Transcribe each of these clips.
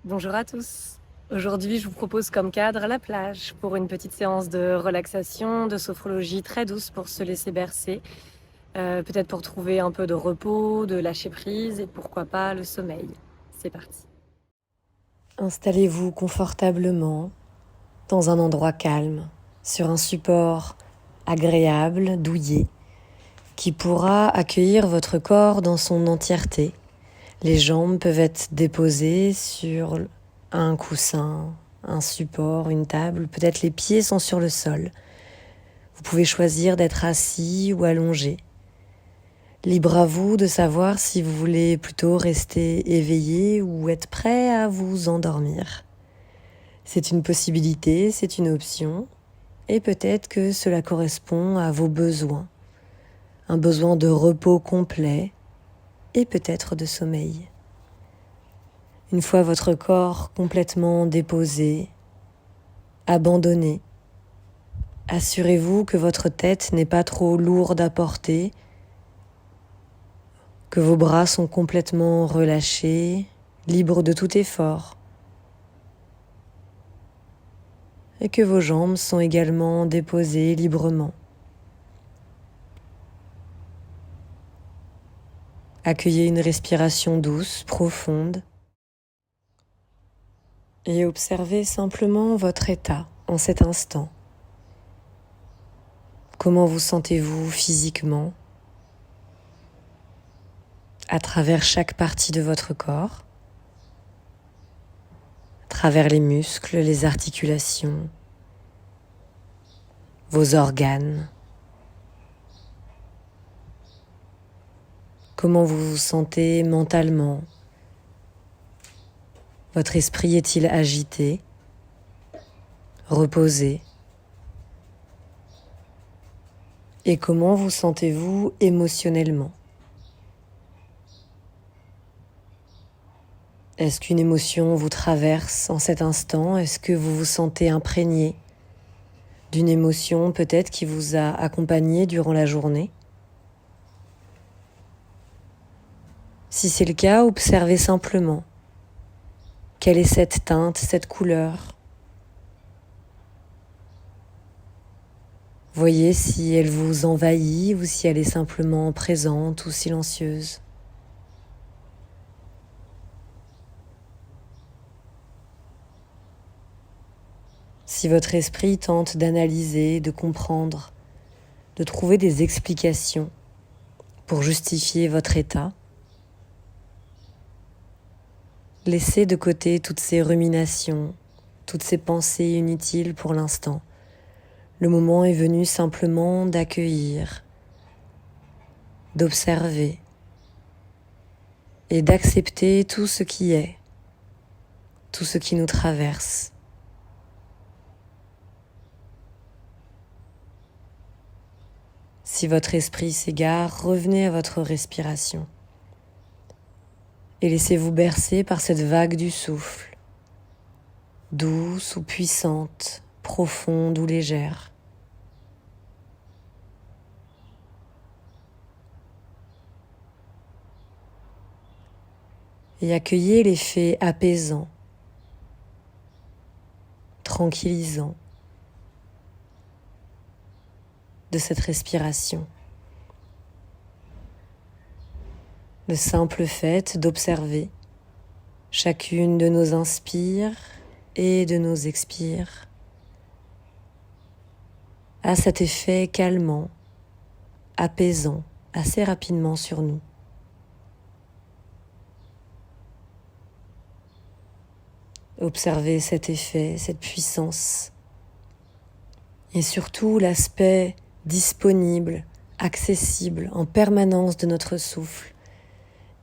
Bonjour à tous. Aujourd'hui, je vous propose comme cadre la plage pour une petite séance de relaxation, de sophrologie très douce pour se laisser bercer, peut-être pour trouver un peu de repos, de lâcher prise et pourquoi pas le sommeil. C'est parti. Installez-vous confortablement dans un endroit calme, sur un support agréable, douillet, qui pourra accueillir votre corps dans son entièreté. Les jambes peuvent être déposées sur un coussin, un support, une table, peut-être les pieds sont sur le sol. Vous pouvez choisir d'être assis ou allongé. Libre à vous de savoir si vous voulez plutôt rester éveillé ou être prêt à vous endormir. C'est une possibilité, c'est une option, et peut-être que cela correspond à vos besoins. Un besoin de repos complet et peut-être de sommeil. Une fois votre corps complètement déposé, abandonné, assurez-vous que votre tête n'est pas trop lourde à porter, que vos bras sont complètement relâchés, libres de tout effort, et que vos jambes sont également déposées librement. Accueillez une respiration douce, profonde, et observez simplement votre état en cet instant. Comment vous sentez-vous physiquement à travers chaque partie de votre corps, à travers les muscles, les articulations, vos organes. Comment vous vous sentez mentalement? Votre esprit est-il agité, reposé? Et comment vous sentez-vous émotionnellement? Est-ce qu'une émotion vous traverse en cet instant? Est-ce que vous vous sentez imprégné d'une émotion peut-être qui vous a accompagné durant la journée? Si c'est le cas, observez simplement. Quelle est cette teinte, cette couleur? Voyez si elle vous envahit ou si elle est simplement présente ou silencieuse. Si votre esprit tente d'analyser, de comprendre, de trouver des explications pour justifier votre état, laissez de côté toutes ces ruminations, toutes ces pensées inutiles pour l'instant. Le moment est venu simplement d'accueillir, d'observer et d'accepter tout ce qui est, tout ce qui nous traverse. Si votre esprit s'égare, revenez à votre respiration et laissez-vous bercer par cette vague du souffle, douce ou puissante, profonde ou légère. Et accueillez l'effet apaisant, tranquillisant de cette respiration. Le simple fait d'observer chacune de nos inspires et de nos expires a cet effet calmant, apaisant assez rapidement sur nous. Observez cet effet, cette puissance et surtout l'aspect disponible, accessible en permanence de notre souffle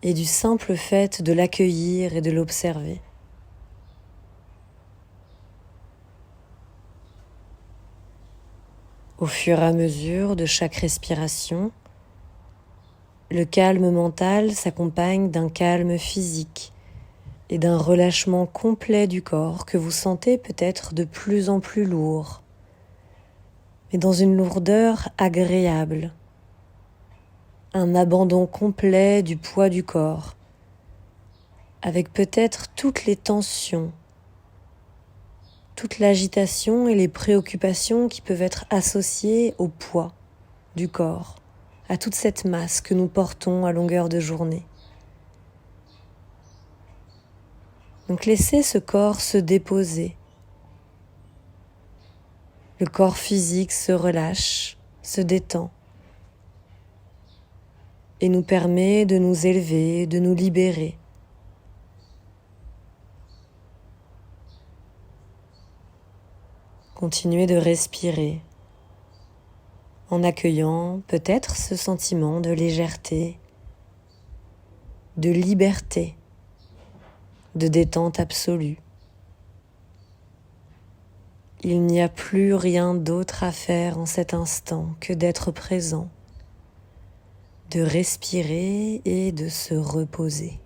et du simple fait de l'accueillir et de l'observer. Au fur et à mesure de chaque respiration, le calme mental s'accompagne d'un calme physique et d'un relâchement complet du corps que vous sentez peut-être de plus en plus lourd, mais dans une lourdeur agréable, un abandon complet du poids du corps, avec peut-être toutes les tensions, toute l'agitation et les préoccupations qui peuvent être associées au poids du corps, à toute cette masse que nous portons à longueur de journée. Donc laissez ce corps se déposer. Le corps physique se relâche, se détend et nous permet de nous élever, de nous libérer. Continuez de respirer en accueillant peut-être ce sentiment de légèreté, de liberté, de détente absolue. Il n'y a plus rien d'autre à faire en cet instant que d'être présent, de respirer et de se reposer.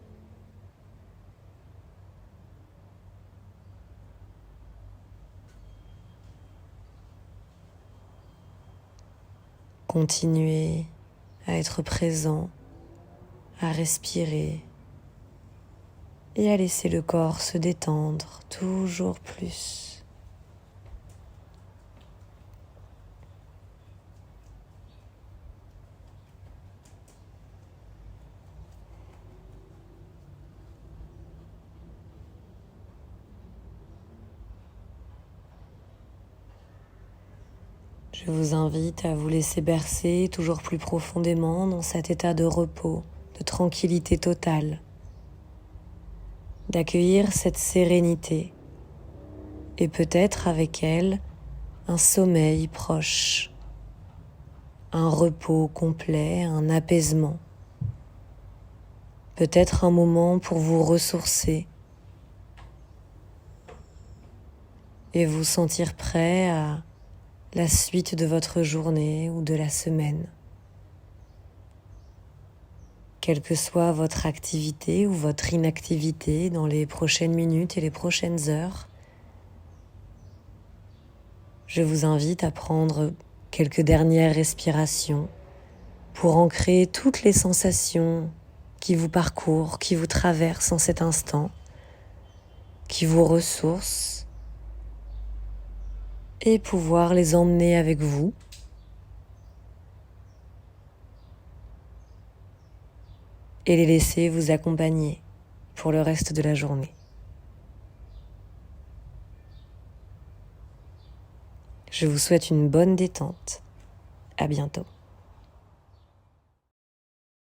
Continuez à être présent, à respirer et à laisser le corps se détendre toujours plus. Je vous invite à vous laisser bercer toujours plus profondément dans cet état de repos, de tranquillité totale, d'accueillir cette sérénité et peut-être avec elle un sommeil proche, un repos complet, un apaisement, peut-être un moment pour vous ressourcer et vous sentir prêt à la suite de votre journée ou de la semaine. Quelle que soit votre activité ou votre inactivité dans les prochaines minutes et les prochaines heures, je vous invite à prendre quelques dernières respirations pour ancrer toutes les sensations qui vous parcourent, qui vous traversent en cet instant, qui vous ressourcent, et pouvoir les emmener avec vous et les laisser vous accompagner pour le reste de la journée. Je vous souhaite une bonne détente. À bientôt.